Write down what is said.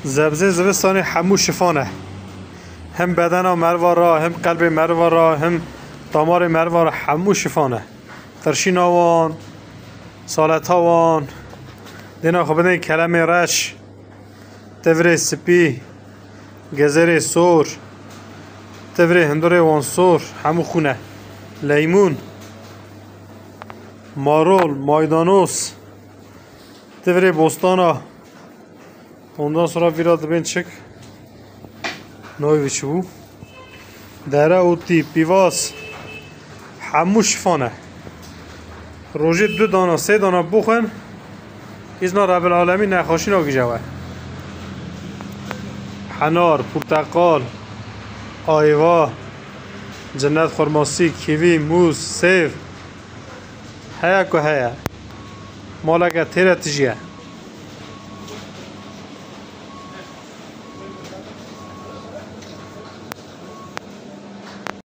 زبزه زبستانی همو شفانه، هم بدن و مروارا، هم قلب مروارا، هم دامار مروارا، همو شفانه. ترشین آوان، سالت آوان، دینا خب بدن کلمه رش، تفره سپی، گزره سور، تفره هندوره وان سور، همو خونه. لیمون، مارول، مایدانوس، تفره بوستانا. Ondan sonra biraz ben çık. Noyviç bu. Dere uti, pivas. Hamu şifane. Roji 2 dana 3 dana بخن. İzna Rabbil Alemin نخوشی نگیجوه. حنار، پرتقال، آیوا، جنت خرماسی، کیوی، موز، سیب. هیا که هیا. مالک تیره تجیه.